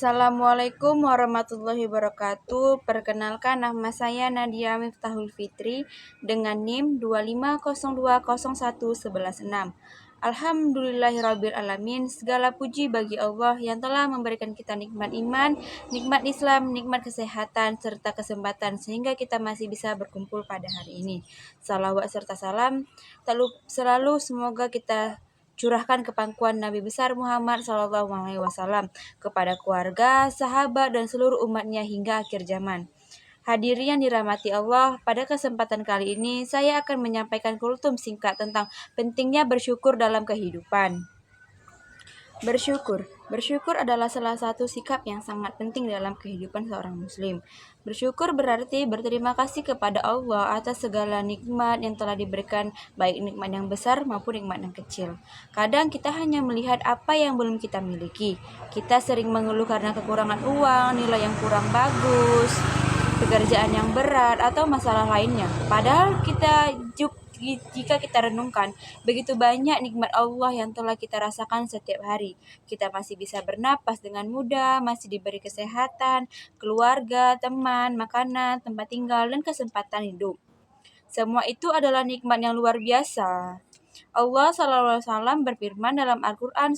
Assalamualaikum warahmatullahi wabarakatuh. Perkenalkan, nama saya Nadia Miftahul Fitri dengan NIM 250201116. Alhamdulillahirrabbilalamin. Segala puji bagi Allah yang telah memberikan kita nikmat iman, nikmat Islam, nikmat kesehatan, serta kesempatan sehingga kita masih bisa berkumpul pada hari ini. Salawat serta salam selalu semoga kita curahkan ke pangkuan Nabi besar Muhammad SAW kepada keluarga, sahabat, dan seluruh umatnya hingga akhir zaman. Hadirin yang dirahmati Allah, pada kesempatan kali ini saya akan menyampaikan kultum singkat tentang pentingnya bersyukur dalam kehidupan. Bersyukur adalah salah satu sikap yang sangat penting dalam kehidupan seorang muslim. Bersyukur berarti berterima kasih kepada Allah atas segala nikmat yang telah diberikan, baik nikmat yang besar maupun nikmat yang kecil. Kadang kita hanya melihat apa yang belum kita miliki. Kita sering mengeluh karena kekurangan uang, nilai yang kurang bagus, pekerjaan yang berat, atau masalah lainnya. Padahal jika kita renungkan, begitu banyak nikmat Allah yang telah kita rasakan setiap hari. Kita masih bisa bernapas dengan mudah, masih diberi kesehatan, keluarga, teman, makanan, tempat tinggal, dan kesempatan hidup. Semua itu adalah nikmat yang luar biasa. Allah SAW berfirman dalam Al-Quran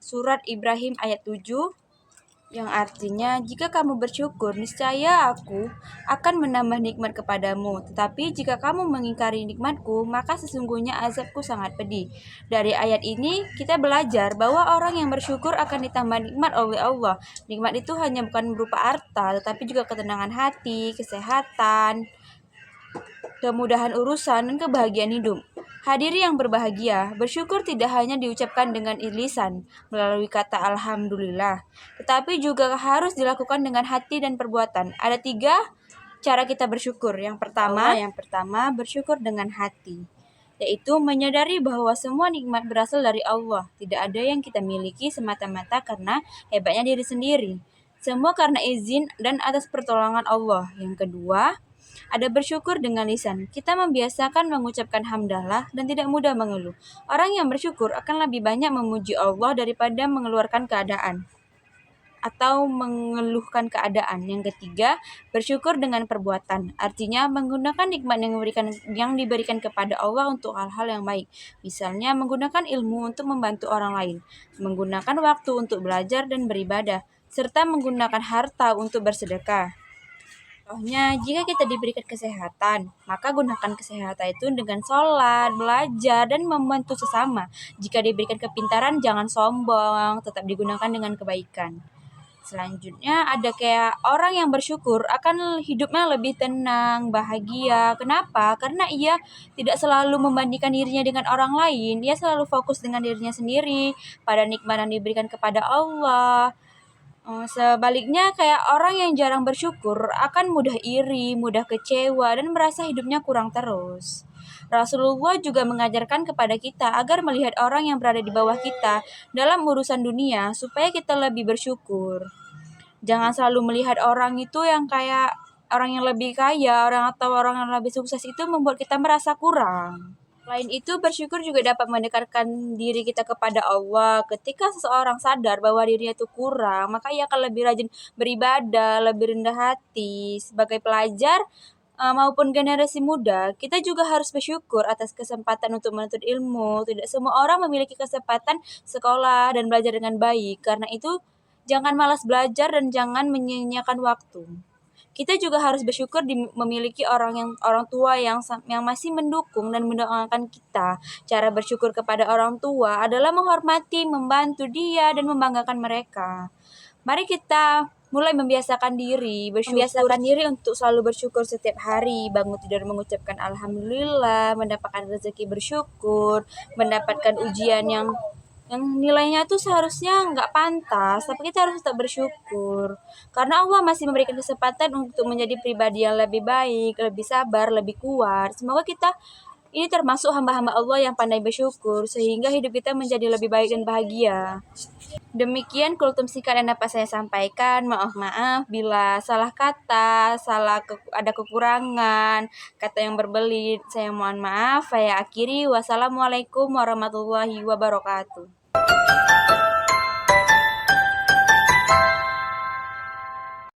surat Ibrahim ayat 7, yang artinya, jika kamu bersyukur, niscaya aku akan menambah nikmat kepadamu. Tetapi jika kamu mengingkari nikmatku, maka sesungguhnya azabku sangat pedih. Dari ayat ini, kita belajar bahwa orang yang bersyukur akan ditambah nikmat oleh Allah. Nikmat itu hanya bukan berupa harta, tetapi juga ketenangan hati, kesehatan, kemudahan urusan, dan kebahagiaan hidup. Hadiri yang berbahagia, bersyukur tidak hanya diucapkan dengan lisan melalui kata Alhamdulillah, tetapi juga harus dilakukan dengan hati dan perbuatan. Ada 3 cara kita bersyukur. Yang pertama bersyukur dengan hati, yaitu menyadari bahwa semua nikmat berasal dari Allah. Tidak ada yang kita miliki semata-mata karena hebatnya diri sendiri. Semua karena izin dan atas pertolongan Allah. Yang kedua, ada bersyukur dengan lisan. Kita membiasakan mengucapkan hamdalah dan tidak mudah mengeluh. Orang yang bersyukur akan lebih banyak memuji Allah daripada mengeluarkan keadaan atau mengeluhkan keadaan. Yang ketiga, bersyukur dengan perbuatan. Artinya menggunakan nikmat yang diberikan kepada Allah untuk hal-hal yang baik. Misalnya menggunakan ilmu untuk membantu orang lain, menggunakan waktu untuk belajar dan beribadah, serta menggunakan harta untuk bersedekah. Contohnya, jika kita diberikan kesehatan, maka gunakan kesehatan itu dengan sholat, belajar, dan membantu sesama. Jika diberikan kepintaran, jangan sombong, tetap digunakan dengan kebaikan. Selanjutnya, ada kayak orang yang bersyukur akan hidupnya lebih tenang, bahagia. Kenapa? Karena ia tidak selalu membandingkan dirinya dengan orang lain. Ia selalu fokus dengan dirinya sendiri, pada nikmat yang diberikan kepada Allah. Sebaliknya, kayak orang yang jarang bersyukur akan mudah iri, mudah kecewa, dan merasa hidupnya kurang terus. Rasulullah juga mengajarkan kepada kita agar melihat orang yang berada di bawah kita dalam urusan dunia supaya kita lebih bersyukur. Jangan selalu melihat orang itu yang kayak orang yang lebih kaya, orang yang lebih sukses itu membuat kita merasa kurang. Selain itu, bersyukur juga dapat mendekatkan diri kita kepada Allah. Ketika seseorang sadar bahwa dirinya itu kurang, maka ia akan lebih rajin beribadah, lebih rendah hati. Sebagai pelajar maupun generasi muda, kita juga harus bersyukur atas kesempatan untuk menuntut ilmu. Tidak semua orang memiliki kesempatan sekolah dan belajar dengan baik. Karena itu, jangan malas belajar dan jangan menyia-nyiakan waktu. Kita juga harus bersyukur memiliki orang tua yang masih mendukung dan mendoakan kita. Cara bersyukur kepada orang tua adalah menghormati, membantu dia, dan membanggakan mereka. Mari kita mulai membiasakan diri untuk selalu bersyukur setiap hari, bangun tidur mengucapkan alhamdulillah, mendapatkan rezeki bersyukur, mendapatkan ujian yang nilainya tuh seharusnya nggak pantas, tapi kita harus tetap bersyukur. Karena Allah masih memberikan kesempatan untuk menjadi pribadi yang lebih baik, lebih sabar, lebih kuat. Semoga kita ini termasuk hamba-hamba Allah yang pandai bersyukur, sehingga hidup kita menjadi lebih baik dan bahagia. Demikian kultum singkat yang dapat saya sampaikan. Maaf bila salah kata, ada kekurangan, kata yang berbelit. Saya mohon maaf. Saya akhiri. Wassalamualaikum warahmatullahi wabarakatuh.